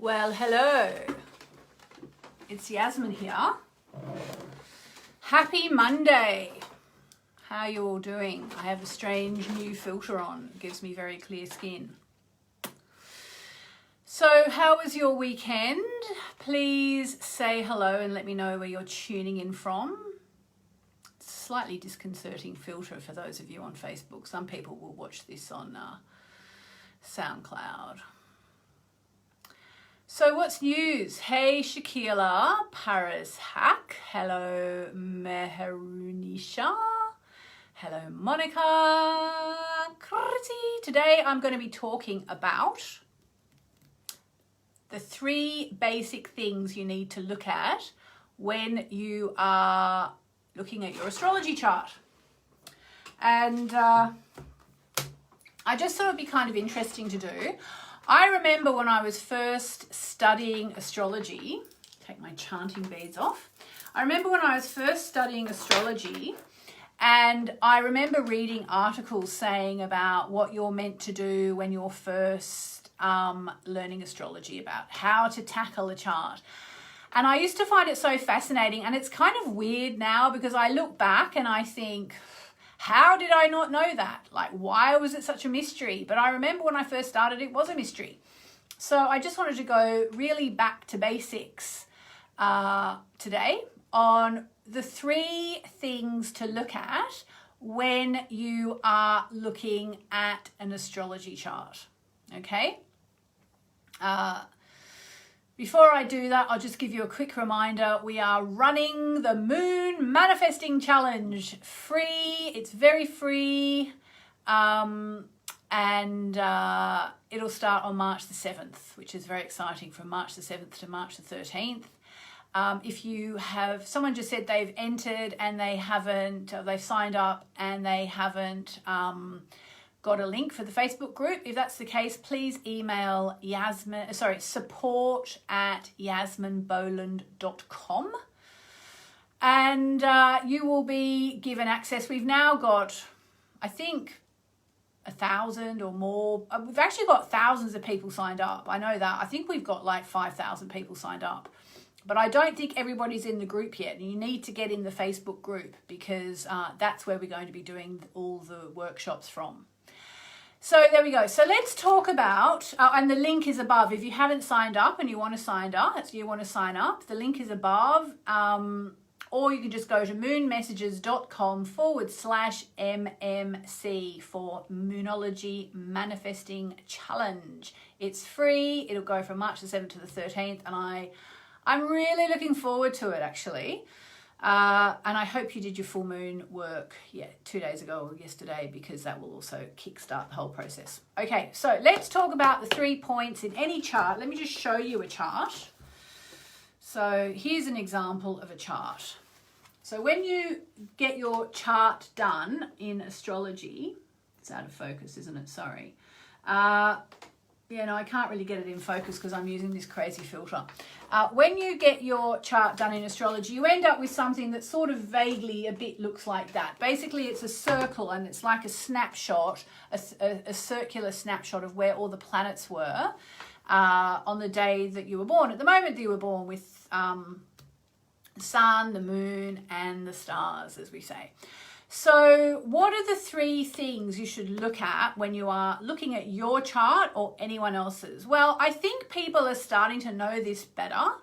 Well, hello. It's Yasmin here. Happy Monday. How are you all doing? I have a strange new filter on. It gives me very clear skin. So, how was your weekend? Please say hello and let me know where you're tuning in from. Slightly disconcerting filter for those of you on Facebook. Some people will watch this on SoundCloud. So what's news? Hey Shakila, Paris Hack, hello Meherunisha, hello Monica, Kriti. Today I'm going to be talking about the 3 basic things you need to look at when you are looking at your astrology chart. And I just thought it'd be kind of interesting to do. I remember when I was first studying astrology, take my chanting beads off. I remember when I was first studying astrology, and I remember reading articles saying about what you're meant to do when you're first learning astrology, about how to tackle a chart. And I used to find it so fascinating, and it's kind of weird now because I look back and I think, how did I not know that? Like, why was it such a mystery? But I remember when I first started, it was a mystery. So I just wanted to go really back to basics today on the 3 things to look at when you are looking at an astrology chart. Okay? Before I do that, I'll just give you a quick reminder. We are running the Moon Manifesting Challenge free. It's very free. And it'll start on March the 7th, which is very exciting, from March the 7th to March the 13th. If you have, someone just said they've entered and they haven't, they've signed up and they haven't got a link for the Facebook group. If that's the case, please email support@yasminboland.com and you will be given access. We've now got, I think, 1,000 or more. We've actually got thousands of people signed up. I know that. I think we've got like 5,000 people signed up. But I don't think everybody's in the group yet. And you need to get in the Facebook group because that's where we're going to be doing all the workshops from. So there we go. So let's talk about, and the link is above. If you haven't signed up and you want to sign up, the link is above. Or you can just go to moonmessages.com/MMC for Monology Manifesting Challenge. It's free. It'll go from March the 7th to the 13th. And I'm really looking forward to it, actually. And I hope you did your full moon work 2 days ago or yesterday, because that will also kickstart the whole process. Okay, so let's talk about the 3 points in any chart. Let me just show you a chart. So here's an example of a chart. So when you get your chart done in astrology, it's out of focus, isn't it? Sorry. I can't really get it in focus because I'm using this crazy filter. When you get your chart done in astrology, you end up with something that sort of vaguely a bit looks like that. Basically, it's a circle and it's like a snapshot, a circular snapshot of where all the planets were on the day that you were born. At the moment that you were born, with the sun, the moon, and the stars, as we say. So what are the 3 things you should look at when you are looking at your chart or anyone else's? Well, I think people are starting to know this better,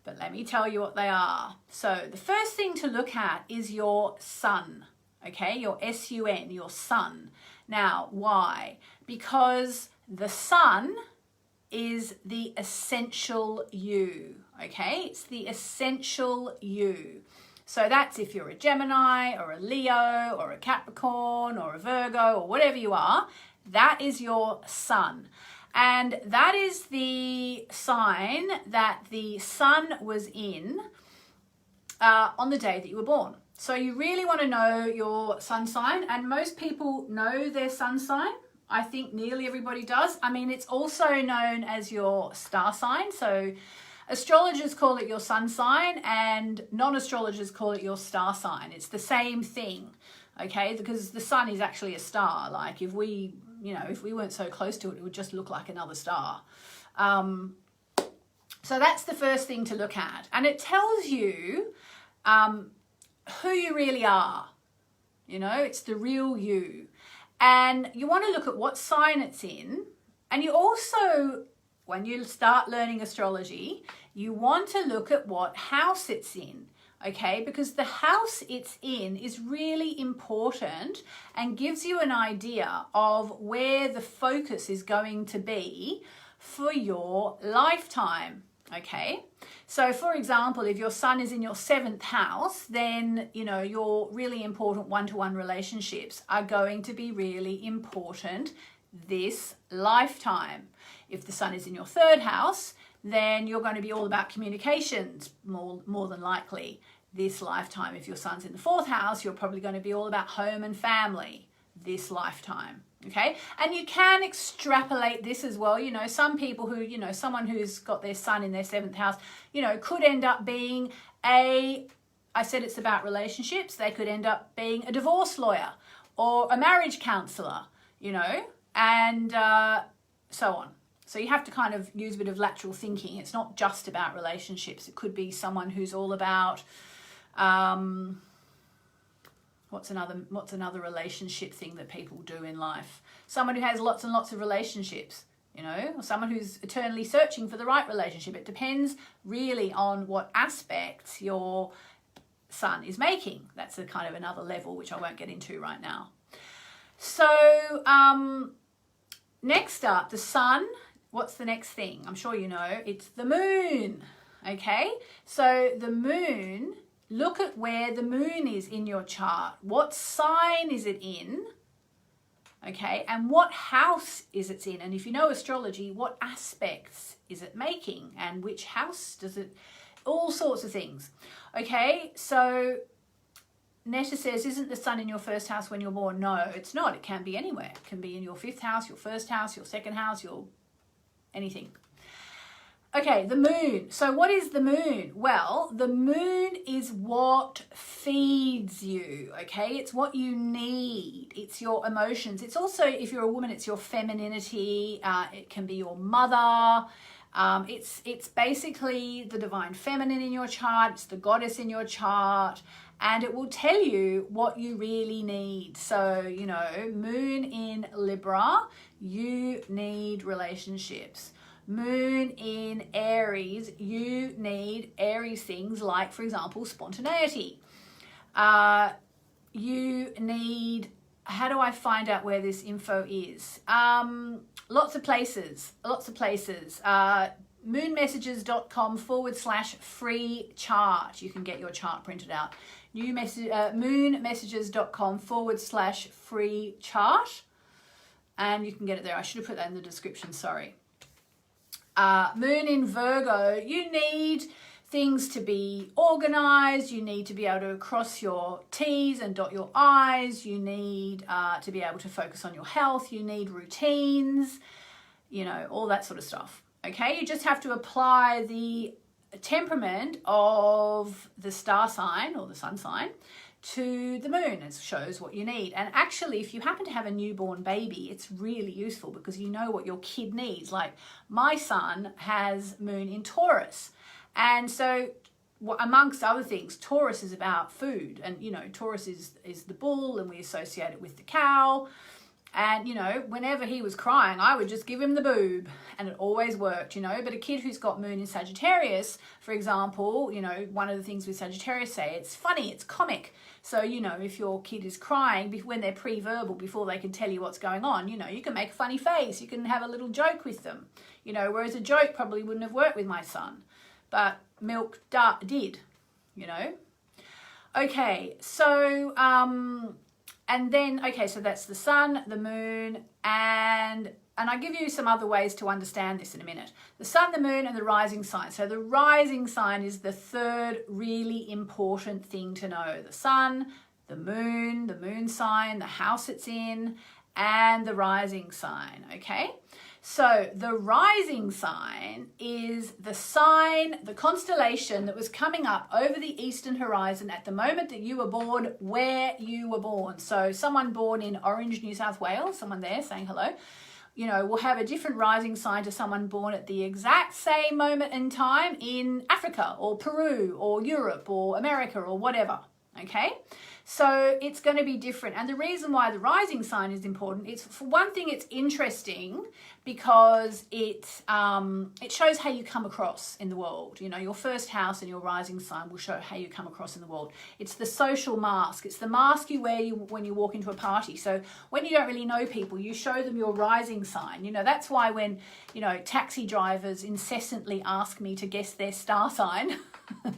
but let me tell you what they are. So the first thing to look at is your sun, okay? Your SUN, your sun. Now, why? Because the sun is the essential you, okay? It's the essential you. So that's if you're a Gemini or a Leo or a Capricorn or a Virgo or whatever you are, that is your sun. And that is the sign that the sun was in on the day that you were born. So you really want to know your sun sign, and most people know their sun sign. I think nearly everybody does. I mean, it's also known as your star sign. So astrologers call it your sun sign and non-astrologers call it your star sign. It's the same thing, okay? Because the sun is actually a star. Like if we weren't so close to it, it would just look like another star. So that's the first thing to look at. And it tells you who you really are. You know, it's the real you. And you want to look at what sign it's in. And you also, when you start learning astrology, you want to look at what house it's in. Okay, because the house it's in is really important and gives you an idea of where the focus is going to be for your lifetime. Okay, so for example, if your sun is in your 7th house, then you know your really important one-to-one relationships are going to be really important this lifetime. If the sun is in your 3rd house, then you're going to be all about communications more than likely this lifetime. If your sun's in the 4th house, you're probably going to be all about home and family this lifetime. Okay, and you can extrapolate this as well. You know, some people who, you know, someone who's got their sun in their 7th house, you know, could end up being I said it's about relationships. They could end up being a divorce lawyer or a marriage counselor, you know, and so on. So you have to kind of use a bit of lateral thinking. It's not just about relationships. It could be someone who's all about, what's another relationship thing that people do in life? Someone who has lots and lots of relationships, you know, or someone who's eternally searching for the right relationship. It depends really on what aspects your sun is making. That's a kind of another level, which I won't get into right now. So next up, the sun. What's the next thing? I'm sure you know, it's the moon. Okay, so the moon, look at where the moon is in your chart. What sign is it in? Okay, and what house is it in? And if you know astrology, what aspects is it making? And which house does it? All sorts of things. Okay, so Netta says, isn't the sun in your 1st house when you're born? No, it's not. It can be anywhere. It can be in your 5th house, your 1st house, your 2nd house, your anything. Okay, the moon. So what is the moon? Well, the moon is what feeds you, okay? It's what you need. It's your emotions. It's also, if you're a woman, it's your femininity. It can be your mother. It's basically the divine feminine in your chart. It's the goddess in your chart. And it will tell you what you really need. So, you know, moon in Libra, you need relationships. Moon in Aries, you need Aries things like, for example, spontaneity. You need, how do I find out where this info is? Lots of places. Moonmessages.com/free chart. You can get your chart printed out. Moonmessages.com/free chart. And you can get it there. I should have put that in the description, sorry. Moon in Virgo, you need things to be organized. You need to be able to cross your T's and dot your I's. You need to be able to focus on your health. You need routines, you know, all that sort of stuff. Okay, you just have to apply the temperament of the star sign or the sun sign to the moon. It shows what you need. And actually, if you happen to have a newborn baby, it's really useful because you know what your kid needs. Like my son has moon in Taurus. And so amongst other things, Taurus is about food. And, you know, Taurus is the bull and we associate it with the cow. And, you know, whenever he was crying, I would just give him the boob and it always worked, you know. But a kid who's got moon in Sagittarius, for example, you know, one of the things with Sagittarius say, it's funny, it's comic. So, you know, if your kid is crying when they're pre-verbal, before they can tell you what's going on, you know, you can make a funny face. You can have a little joke with them, you know, whereas a joke probably wouldn't have worked with my son. But milk did, you know. Okay, so... and then, okay, so that's the sun, the moon, and I'll give you some other ways to understand this in a minute. The sun, the moon, and the rising sign. So the rising sign is the third really important thing to know. The sun, the moon sign, the house it's in, and the rising sign, okay? So the rising sign is the sign, the constellation that was coming up over the eastern horizon at the moment that you were born, where you were born. So someone born in Orange, New South Wales, someone there saying hello. will have a different rising sign to someone born at the exact same moment in time in Africa or Peru or Europe or America or whatever, okay? So it's going to be different. And the reason why the rising sign is important, it's for one thing, it's interesting because it shows how you come across in the world. Your first house and your rising sign will show how you come across in the world. It's the social mask. It's the mask you wear when you walk into a party. So when you don't really know people, you show them your rising sign. That's why when, taxi drivers incessantly ask me to guess their star sign,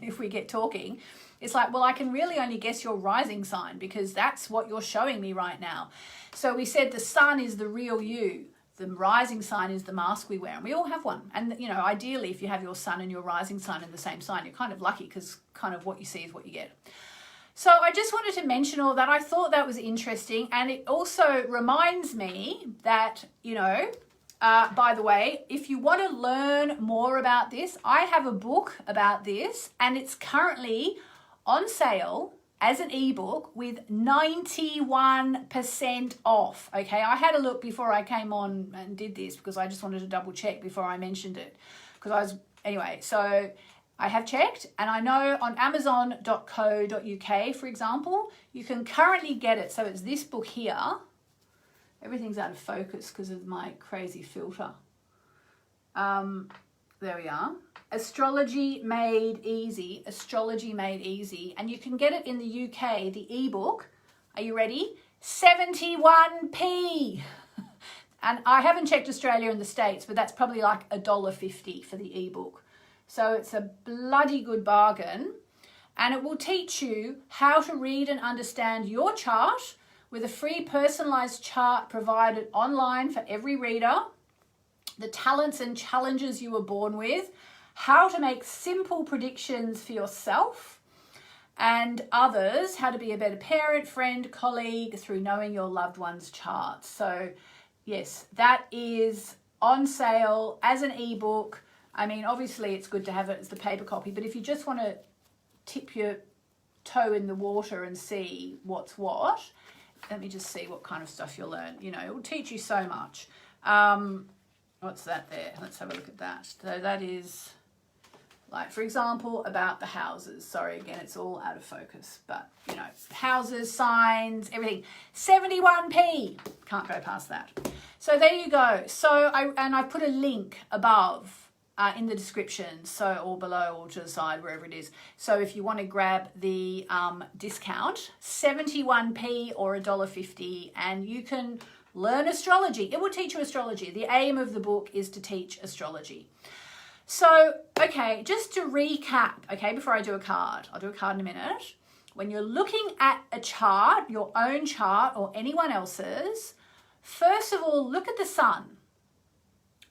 if we get talking, it's like, well, I can really only guess your rising sign because that's what you're showing me right now. So we said the sun is the real you. The rising sign is the mask we wear, and we all have one. And, ideally, if you have your sun and your rising sign in the same sign, you're kind of lucky because kind of what you see is what you get. So I just wanted to mention all that. I thought that was interesting. And it also reminds me that, by the way, if you want to learn more about this, I have a book about this, and it's currently on sale as an ebook with 91% off. Okay, I had a look before I came on and did this because I just wanted to double check before I mentioned it. So I have checked, and I know on amazon.co.uk, for example, you can currently get it. So it's this book here. Everything's out of focus because of my crazy filter. There we are. Astrology Made Easy. Astrology Made Easy. And you can get it in the UK, the ebook. Are you ready? 71p. And I haven't checked Australia and the States, but that's probably like $1.50 for the ebook. So it's a bloody good bargain. And it will teach you how to read and understand your chart with a free personalized chart provided online for every reader, the talents and challenges you were born with, how to make simple predictions for yourself and others, how to be a better parent, friend, colleague through knowing your loved one's charts. So yes, that is on sale as an ebook. I mean, obviously it's good to have it as the paper copy, but if you just want to tip your toe in the water and see what's what, let me just see what kind of stuff you'll learn. It will teach you so much. What's that there? Let's have a look at that. So that is, like, for example, about the houses. Sorry, again, it's all out of focus. But, houses, signs, everything. 71p. Can't go past that. So there you go. So I put a link above in the description, or below or to the side, wherever it is. So if you want to grab the discount, 71p or $1.50, and you can learn astrology. It will teach you astrology. The aim of the book is to teach astrology. So, okay, just to recap, okay, before I do a card, I'll do a card in a minute. When you're looking at a chart, your own chart or anyone else's, first of all, look at the sun.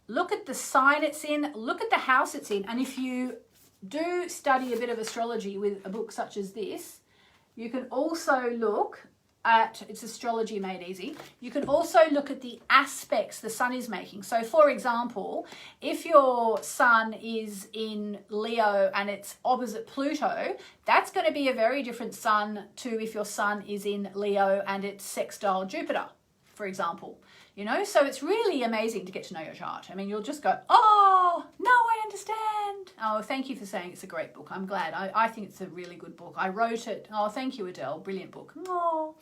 Look at the sign it's in, look at the house it's in. And if you do study a bit of astrology with a book such as this, you can also look at, it's Astrology Made Easy, you can also look at the aspects the sun is making. So for example, if your sun is in Leo and it's opposite Pluto, that's going to be a very different sun to if your sun is in Leo and it's sextile Jupiter, for example. So it's really amazing to get to know your chart. I mean, you'll just go, oh, now I understand. Oh, thank you for saying it's a great book. I'm glad. I think it's a really good book. I wrote it. Oh, thank you, Adele. Brilliant book. Oh.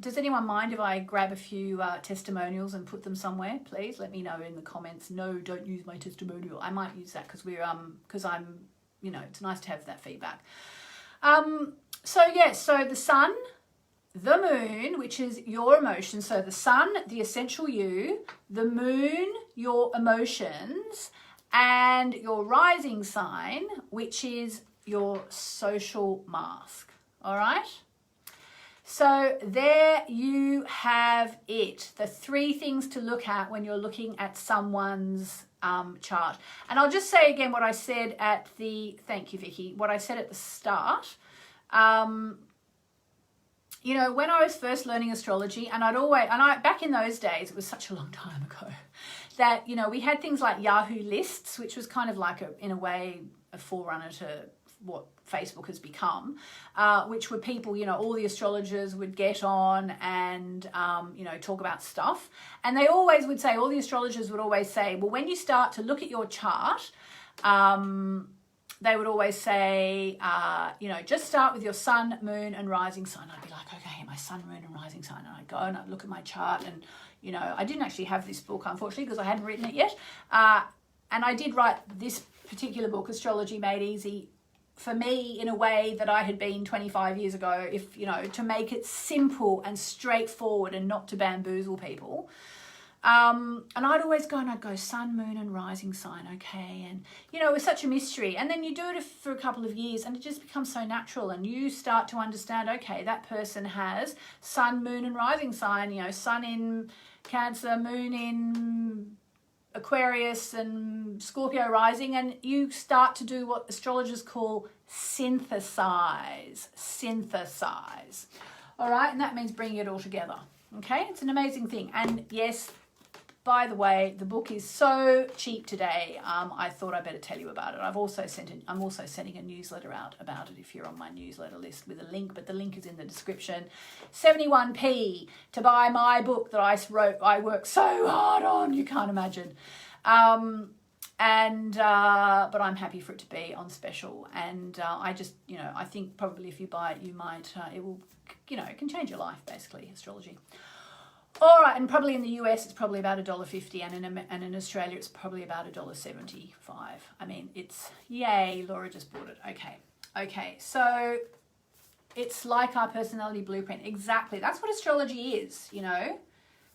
Does anyone mind if I grab a few testimonials and put them somewhere? Please let me know in the comments. No, don't use my testimonial. I might use that because I'm, it's nice to have that feedback. So the sun, the moon, which is your emotions. So the sun, the essential you, the moon, your emotions, and your rising sign, which is your social mask. All right? So there you have it. The 3 things to look at when you're looking at someone's chart. And I'll just say again what I said at the, thank you, Vicky, what I said at the start. When I was first learning astrology, back in those days, it was such a long time ago, that, we had things like Yahoo lists, which was kind of like, in a way, a forerunner to what Facebook has become, which were people, you know, all the astrologers would get on and, you know, talk about stuff. And they always would say, all the astrologers would always say, well, when you start to look at your chart, they would always say, you know, just start with your sun, moon, and rising sign. I'd be like, okay, my sun, moon, and rising sign. And I'd go and I'd look at my chart. And, you know, I didn't actually have this book, unfortunately, because I hadn't written it yet. And I did write this particular book, Astrology Made Easy, for me in a way that I had been 25 years ago, if, you know, to make it simple and straightforward and not to bamboozle people. And I'd always go and I'd go sun, moon, and rising sign, okay. And, you know, it was such a mystery. And then you do it for a couple of years and it just becomes so natural and you start to understand, okay, that person has sun, moon, and rising sign, you know, sun in Cancer, moon in Aquarius and Scorpio rising, and you start to do what astrologers call synthesize. All right, and that means bringing it all together. Okay, it's an amazing thing. And yes, by the way, the book is so cheap today. I thought I better tell you about it. I'm also sending a newsletter out about it if you're on my newsletter list with a link, but the link is in the description. 71p to buy my book that I wrote. I worked so hard on, you can't imagine. But I'm happy for it to be on special. And I just, you know, I think probably if you buy it, you might, it will, you know, it can change your life, basically, astrology. All right, and probably in the US, it's probably about $1.50, and in Australia, it's probably about $1.75. I mean, it's, yay, Laura just bought it. Okay, so it's like our personality blueprint. Exactly, that's what astrology is, you know.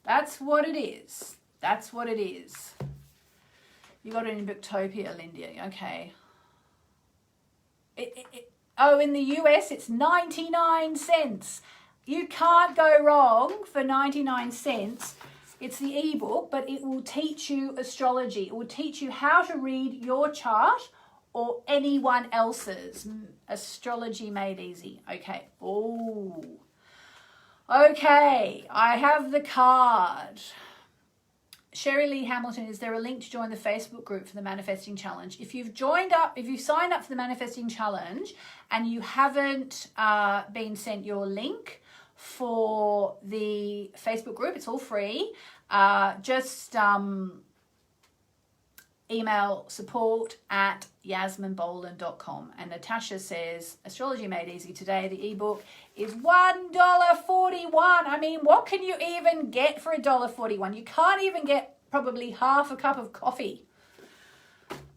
That's what it is. You got it in Booktopia, Lindy, okay. Oh, in the US, it's 99 cents. You can't go wrong for 99 cents. It's the ebook, but it will teach you astrology. It will teach you how to read your chart or anyone else's. Astrology Made Easy. Okay. Oh. Okay. I have the card. Sherry Lee Hamilton, is there a link to join the Facebook group for the Manifesting Challenge? If you've signed up for the Manifesting Challenge and you haven't been sent your link for the Facebook group, it's all free. Just email support@yasminboland.com. And Natasha says, Astrology Made Easy today, the ebook is $1.41. I mean, what can you even get for $1.41? You can't even get probably half a cup of coffee.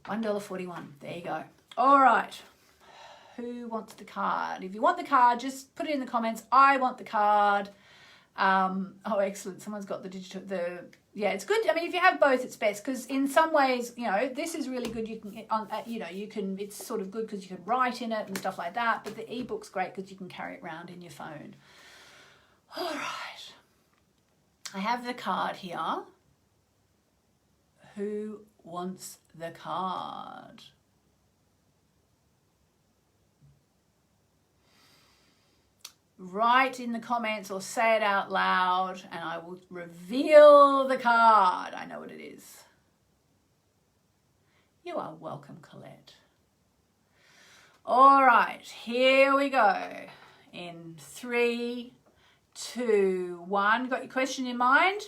$1.41. There you go. All right. Who wants the card? If you want the card, just put it in the comments. I want the card. Oh, excellent. Someone's got the digital, yeah, it's good. I mean, if you have both, it's best, because in some ways, you know, this is really good. You can, you know, you can, it's sort of good because you can write in it and stuff like that. But the ebook's great because you can carry it around in your phone. All right. I have the card here. Who wants the card? Write in the comments or say it out loud and I will reveal the card. I know what it is. You are welcome, Colette. All right, here we go. In 3, 2, 1. Got your question in mind?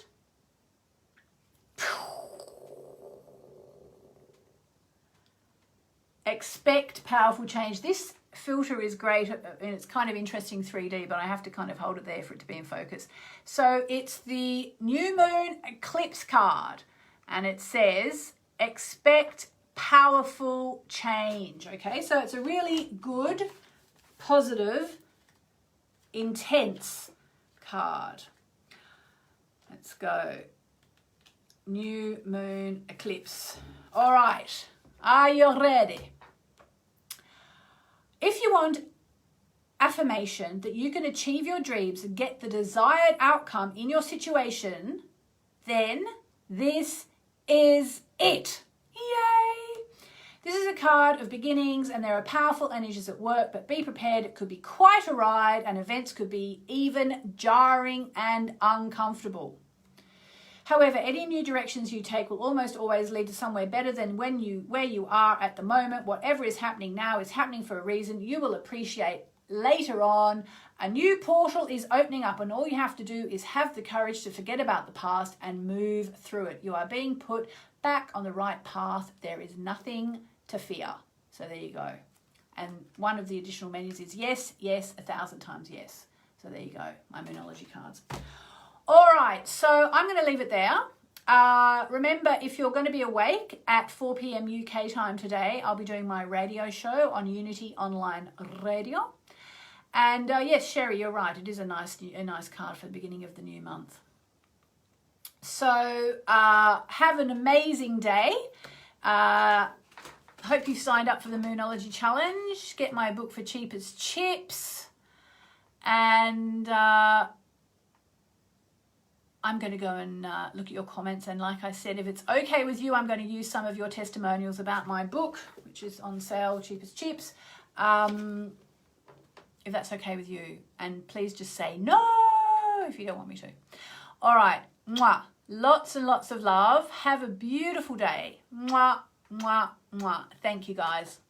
Expect powerful change. This filter is great and it's kind of interesting 3D, but I have to kind of hold it there for it to be in focus. So it's the new moon eclipse card and it says expect powerful change. Okay, so it's a really good, positive, intense card. Let's go. New moon eclipse. All right, are you ready? If you want affirmation that you can achieve your dreams and get the desired outcome in your situation, then this is it. Yay! This is a card of beginnings and there are powerful energies at work, but be prepared. It could be quite a ride and events could be even jarring and uncomfortable. However, any new directions you take will almost always lead to somewhere better than where you are at the moment. Whatever is happening now is happening for a reason. You will appreciate later on. A new portal is opening up, and all you have to do is have the courage to forget about the past and move through it. You are being put back on the right path. There is nothing to fear. So there you go. And one of the additional menus is yes, yes, 1,000 times yes. So there you go, my Monology cards. All right, so I'm going to leave it there. Remember, if you're going to be awake at 4 p.m. UK time today, I'll be doing my radio show on Unity Online Radio. And yes, Sherry, you're right. It is a nice card for the beginning of the new month. So have an amazing day. Hope you've signed up for the Monology Challenge. Get my book for cheap as chips. And I'm going to go and look at your comments. And like I said, if it's okay with you, I'm going to use some of your testimonials about my book, which is on sale, cheap as chips. If that's okay with you. And please just say no if you don't want me to. All right. Mwah. Lots and lots of love. Have a beautiful day. Mwah, mwah, mwah. Thank you, guys.